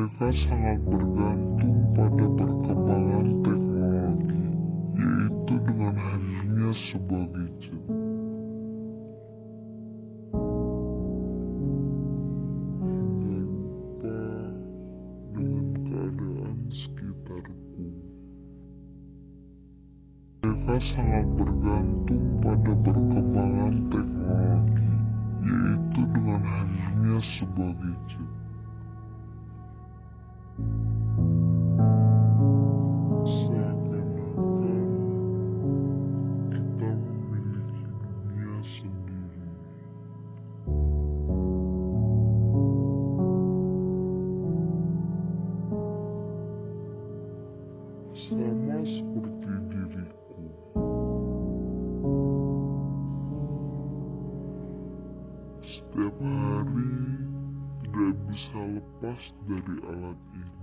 Mereka sangat bergantung pada perkembangan teknologi, yaitu dengan hadirnya sebuah gadget. Hingga lupa dengan keadaan sekitarku. Mereka sangat bergantung pada perkembangan teknologi, yaitu dengan hadirnya sebuah gadget. Seakan-akan kita memiliki dunia sendiri. Sama seperti diriku. Setiap hari tidak bisa lepas dari alat ini.